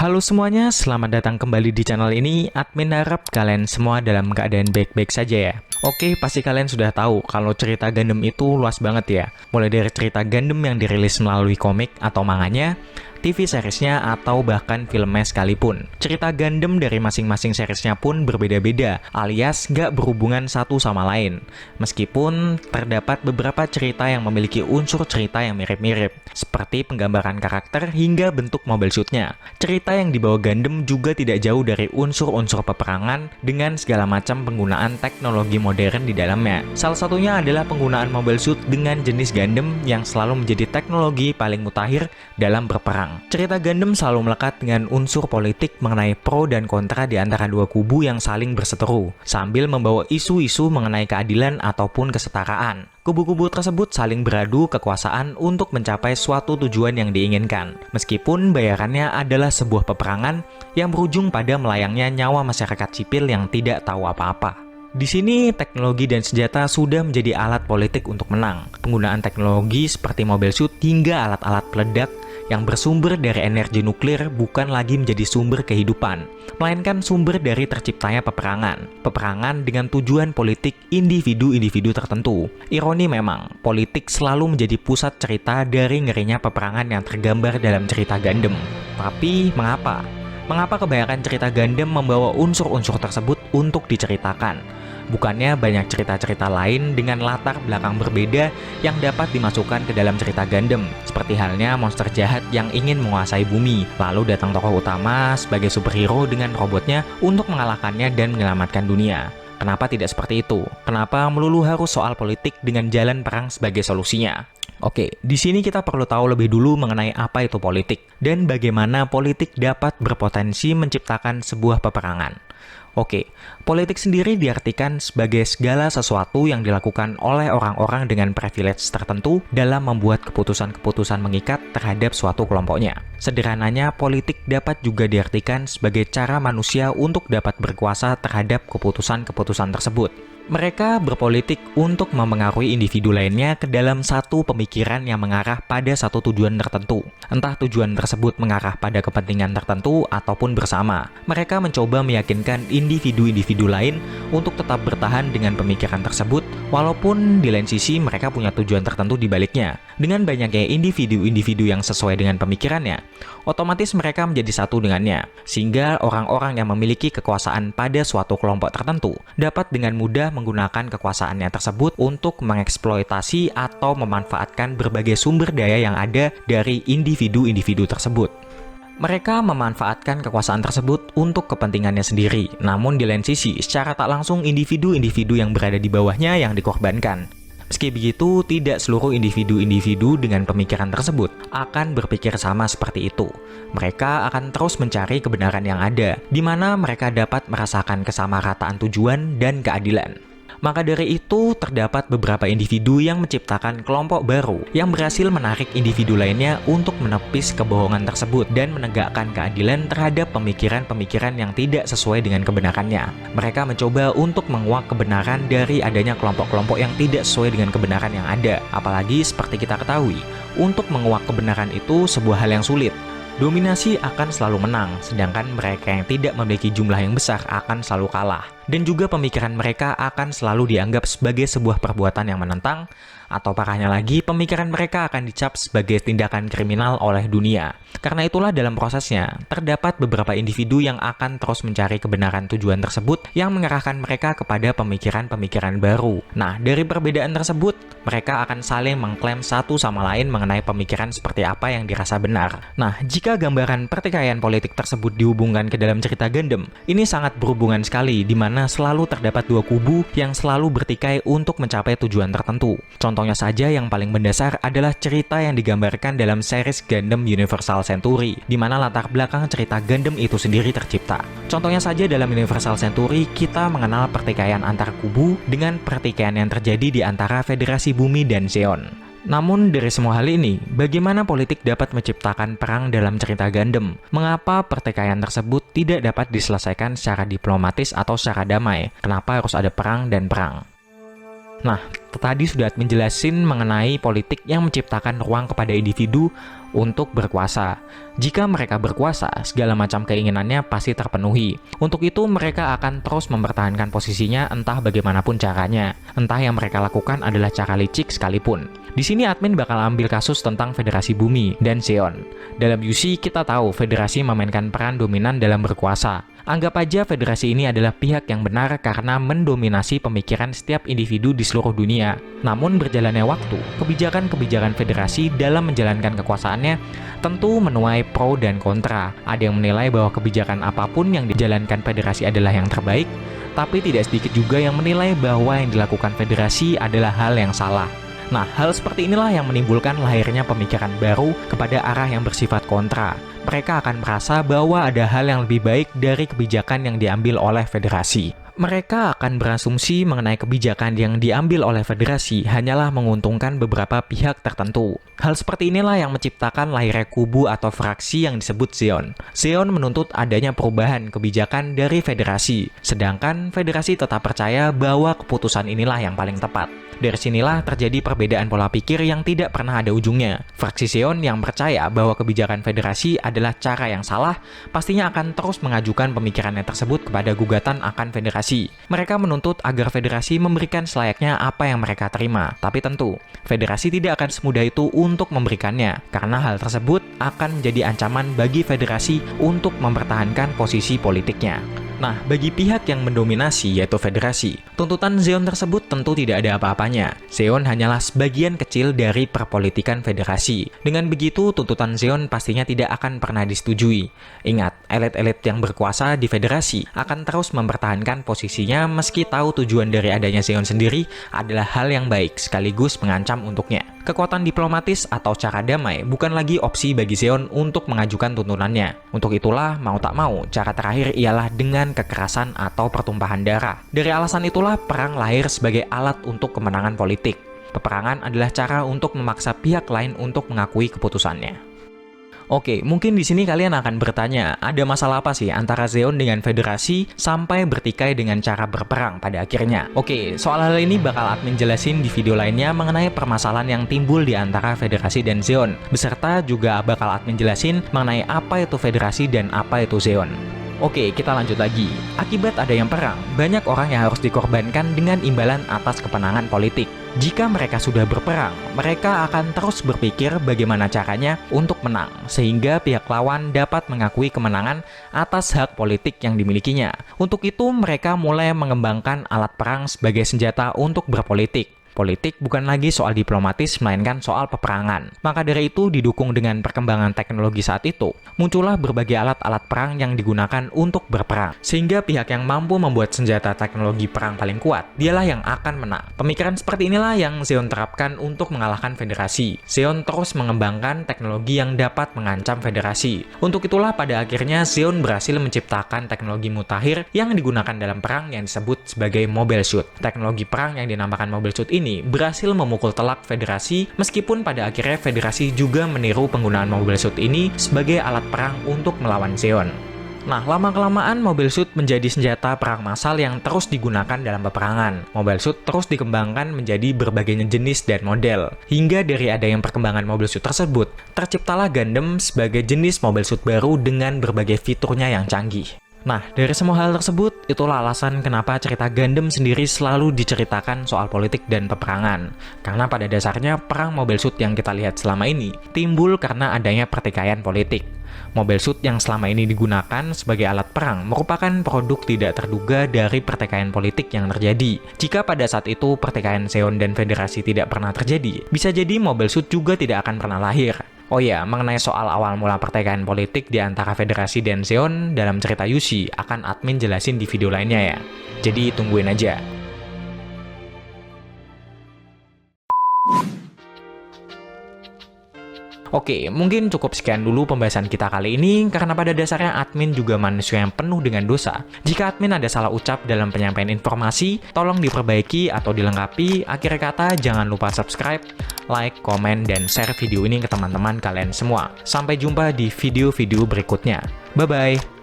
Halo semuanya, selamat datang kembali di channel ini. Admin harap kalian semua dalam keadaan baik-baik saja ya. Oke, pasti kalian sudah tahu kalau cerita Gundam itu luas banget ya. Mulai dari cerita Gundam yang dirilis melalui komik atau manganya, TV seriesnya, atau bahkan filmnya sekalipun. Cerita Gundam dari masing-masing seriesnya pun berbeda-beda, alias nggak berhubungan satu sama lain. Meskipun terdapat beberapa cerita yang memiliki unsur cerita yang mirip-mirip, seperti penggambaran karakter hingga bentuk mobile suit-nya. Cerita yang dibawa Gundam juga tidak jauh dari unsur-unsur peperangan dengan segala macam penggunaan teknologi modern di dalamnya. Salah satunya adalah penggunaan mobile suit dengan jenis Gundam yang selalu menjadi teknologi paling mutakhir dalam berperang. Cerita Gundam selalu melekat dengan unsur politik mengenai pro dan kontra di antara dua kubu yang saling berseteru, sambil membawa isu-isu mengenai keadilan ataupun kesetaraan. Kubu-kubu tersebut saling beradu kekuasaan untuk mencapai suatu tujuan yang diinginkan, meskipun bayarannya adalah sebuah peperangan yang berujung pada melayangnya nyawa masyarakat sipil yang tidak tahu apa-apa. Di sini, teknologi dan senjata sudah menjadi alat politik untuk menang. Penggunaan teknologi seperti mobile suit hingga alat-alat peledak yang bersumber dari energi nuklir bukan lagi menjadi sumber kehidupan, melainkan sumber dari terciptanya peperangan. Peperangan dengan tujuan politik individu-individu tertentu. Ironi memang, politik selalu menjadi pusat cerita dari ngerinya peperangan yang tergambar dalam cerita Gundam. Tapi, mengapa? Mengapa kebanyakan cerita Gundam membawa unsur-unsur tersebut untuk diceritakan? Bukannya banyak cerita-cerita lain dengan latar belakang berbeda yang dapat dimasukkan ke dalam cerita Gundam, seperti halnya monster jahat yang ingin menguasai bumi, lalu datang tokoh utama sebagai superhero dengan robotnya untuk mengalahkannya dan menyelamatkan dunia. Kenapa tidak seperti itu? Kenapa melulu harus soal politik dengan jalan perang sebagai solusinya? Oke, di sini kita perlu tahu lebih dulu mengenai apa itu politik dan bagaimana politik dapat berpotensi menciptakan sebuah peperangan. Oke, politik sendiri diartikan sebagai segala sesuatu yang dilakukan oleh orang-orang dengan privilege tertentu dalam membuat keputusan-keputusan mengikat terhadap suatu kelompoknya. Sederhananya, politik dapat juga diartikan sebagai cara manusia untuk dapat berkuasa terhadap keputusan-keputusan tersebut. Mereka berpolitik untuk mempengaruhi individu lainnya ke dalam satu pemikiran yang mengarah pada satu tujuan tertentu. Entah tujuan tersebut mengarah pada kepentingan tertentu ataupun bersama. Mereka mencoba meyakinkan individu-individu lain untuk tetap bertahan dengan pemikiran tersebut, walaupun di lain sisi mereka punya tujuan tertentu di baliknya. Dengan banyaknya individu-individu yang sesuai dengan pemikirannya, otomatis mereka menjadi satu dengannya, sehingga orang-orang yang memiliki kekuasaan pada suatu kelompok tertentu dapat dengan mudah menggunakan kekuasaannya tersebut untuk mengeksploitasi atau memanfaatkan berbagai sumber daya yang ada dari individu-individu tersebut. Mereka memanfaatkan kekuasaan tersebut untuk kepentingannya sendiri, namun di lain sisi, secara tak langsung individu-individu yang berada di bawahnya yang dikorbankan. Meski begitu, tidak seluruh individu-individu dengan pemikiran tersebut akan berpikir sama seperti itu. Mereka akan terus mencari kebenaran yang ada, di mana mereka dapat merasakan kesamarataan tujuan dan keadilan. Maka dari itu, terdapat beberapa individu yang menciptakan kelompok baru yang berhasil menarik individu lainnya untuk menepis kebohongan tersebut dan menegakkan keadilan terhadap pemikiran-pemikiran yang tidak sesuai dengan kebenarannya. Mereka mencoba untuk menguak kebenaran dari adanya kelompok-kelompok yang tidak sesuai dengan kebenaran yang ada. Apalagi seperti kita ketahui, untuk menguak kebenaran itu sebuah hal yang sulit. Dominasi akan selalu menang, sedangkan mereka yang tidak memiliki jumlah yang besar akan selalu kalah. Dan juga pemikiran mereka akan selalu dianggap sebagai sebuah perbuatan yang menentang, atau parahnya lagi, pemikiran mereka akan dicap sebagai tindakan kriminal oleh dunia. Karena itulah dalam prosesnya, terdapat beberapa individu yang akan terus mencari kebenaran tujuan tersebut yang mengarahkan mereka kepada pemikiran-pemikiran baru. Nah, dari perbedaan tersebut, mereka akan saling mengklaim satu sama lain mengenai pemikiran seperti apa yang dirasa benar. Nah, jika gambaran pertikaian politik tersebut dihubungkan ke dalam cerita Gundam, ini sangat berhubungan sekali, di mana selalu terdapat dua kubu yang selalu bertikai untuk mencapai tujuan tertentu. Contohnya saja yang paling mendasar adalah cerita yang digambarkan dalam series Gundam Universal Century, di mana latar belakang cerita Gundam itu sendiri tercipta. Contohnya saja dalam Universal Century, kita mengenal pertikaian antar kubu dengan pertikaian yang terjadi di antara Federasi Bumi dan Zeon. Namun dari semua hal ini, bagaimana politik dapat menciptakan perang dalam cerita Gundam? Mengapa pertikaian tersebut tidak dapat diselesaikan secara diplomatis atau secara damai? Kenapa harus ada perang dan perang? Nah, tadi sudah menjelasin mengenai politik yang menciptakan ruang kepada individu untuk berkuasa. Jika mereka berkuasa, segala macam keinginannya pasti terpenuhi. Untuk itu, mereka akan terus mempertahankan posisinya entah bagaimanapun caranya. Entah yang mereka lakukan adalah cara licik sekalipun. Di sini admin bakal ambil kasus tentang Federasi Bumi dan Zeon. Dalam UC, kita tahu Federasi memainkan peran dominan dalam berkuasa. Anggap aja Federasi ini adalah pihak yang benar karena mendominasi pemikiran setiap individu di seluruh dunia. Namun berjalannya waktu, kebijakan-kebijakan Federasi dalam menjalankan kekuasaannya tentu menuai pro dan kontra. Ada yang menilai bahwa kebijakan apapun yang dijalankan Federasi adalah yang terbaik, tapi tidak sedikit juga yang menilai bahwa yang dilakukan Federasi adalah hal yang salah. Nah, hal seperti inilah yang menimbulkan lahirnya pemikiran baru kepada arah yang bersifat kontra. Mereka akan merasa bahwa ada hal yang lebih baik dari kebijakan yang diambil oleh Federasi. Mereka akan berasumsi mengenai kebijakan yang diambil oleh Federasi hanyalah menguntungkan beberapa pihak tertentu. Hal seperti inilah yang menciptakan lahirnya kubu atau fraksi yang disebut Zeon. Zeon menuntut adanya perubahan kebijakan dari Federasi, sedangkan Federasi tetap percaya bahwa keputusan inilah yang paling tepat. Dari sinilah terjadi perbedaan pola pikir yang tidak pernah ada ujungnya. Fraksi Zeon yang percaya bahwa kebijakan Federasi adalah cara yang salah, pastinya akan terus mengajukan pemikirannya tersebut kepada gugatan akan Federasi. Mereka menuntut agar Federasi memberikan selayaknya apa yang mereka terima. Tapi tentu, Federasi tidak akan semudah itu untuk memberikannya, karena hal tersebut akan menjadi ancaman bagi Federasi untuk mempertahankan posisi politiknya. Nah, bagi pihak yang mendominasi yaitu Federasi, tuntutan Zeon tersebut tentu tidak ada apa-apanya. Zeon hanyalah sebagian kecil dari perpolitikan Federasi. Dengan begitu, tuntutan Zeon pastinya tidak akan pernah disetujui. Ingat, elit-elit yang berkuasa di Federasi akan terus mempertahankan posisinya meski tahu tujuan dari adanya Zeon sendiri adalah hal yang baik sekaligus mengancam untuknya. Kekuatan diplomatis atau cara damai bukan lagi opsi bagi Zeon untuk mengajukan tuntunannya. Untuk itulah, mau tak mau, cara terakhir ialah dengan kekerasan atau pertumpahan darah. Dari alasan itulah perang lahir sebagai alat untuk kemenangan politik. Peperangan adalah cara untuk memaksa pihak lain untuk mengakui keputusannya. Oke, mungkin di sini kalian akan bertanya, ada masalah apa sih antara Zeon dengan Federasi sampai bertikai dengan cara berperang pada akhirnya? Oke, soal hal ini bakal admin jelasin di video lainnya mengenai permasalahan yang timbul di antara Federasi dan Zeon. Beserta juga bakal admin jelasin mengenai apa itu Federasi dan apa itu Zeon. Oke, kita lanjut lagi. Akibat adanya perang, banyak orang yang harus dikorbankan dengan imbalan atas kemenangan politik. Jika mereka sudah berperang, mereka akan terus berpikir bagaimana caranya untuk menang, sehingga pihak lawan dapat mengakui kemenangan atas hak politik yang dimilikinya. Untuk itu, mereka mulai mengembangkan alat perang sebagai senjata untuk berpolitik. Politik bukan lagi soal diplomatis, melainkan soal peperangan. Maka dari itu, didukung dengan perkembangan teknologi saat itu, muncullah berbagai alat-alat perang yang digunakan untuk berperang. Sehingga pihak yang mampu membuat senjata teknologi perang paling kuat, dialah yang akan menang. Pemikiran seperti inilah yang Zeon terapkan untuk mengalahkan Federasi. Zeon terus mengembangkan teknologi yang dapat mengancam Federasi. Untuk itulah pada akhirnya Zeon berhasil menciptakan teknologi mutakhir yang digunakan dalam perang yang disebut sebagai Mobile Suit. Teknologi perang yang dinamakan Mobile Suit ini berhasil memukul telak Federasi, meskipun pada akhirnya Federasi juga meniru penggunaan Mobile Suit ini sebagai alat perang untuk melawan Zeon. Nah, lama-kelamaan Mobile Suit menjadi senjata perang massal yang terus digunakan dalam peperangan. Mobile Suit terus dikembangkan menjadi berbagai jenis dan model. Hingga dari adanya perkembangan Mobile Suit tersebut, terciptalah Gundam sebagai jenis Mobile Suit baru dengan berbagai fiturnya yang canggih. Nah, dari semua hal tersebut, itulah alasan kenapa cerita Gundam sendiri selalu diceritakan soal politik dan peperangan. Karena pada dasarnya, perang Mobile Suit yang kita lihat selama ini timbul karena adanya pertikaian politik. Mobile Suit yang selama ini digunakan sebagai alat perang merupakan produk tidak terduga dari pertikaian politik yang terjadi. Jika pada saat itu pertikaian Zeon dan Federasi tidak pernah terjadi, bisa jadi Mobile Suit juga tidak akan pernah lahir. Oh ya, mengenai soal awal mula pertikaian politik di antara Federasi dan Zeon dalam cerita Yushi akan admin jelasin di video lainnya ya. Jadi tungguin aja. Oke, mungkin cukup sekian dulu pembahasan kita kali ini, karena pada dasarnya admin juga manusia yang penuh dengan dosa. Jika admin ada salah ucap dalam penyampaian informasi, tolong diperbaiki atau dilengkapi. Akhir kata, jangan lupa subscribe, like, komen, dan share video ini ke teman-teman kalian semua. Sampai jumpa di video-video berikutnya. Bye-bye!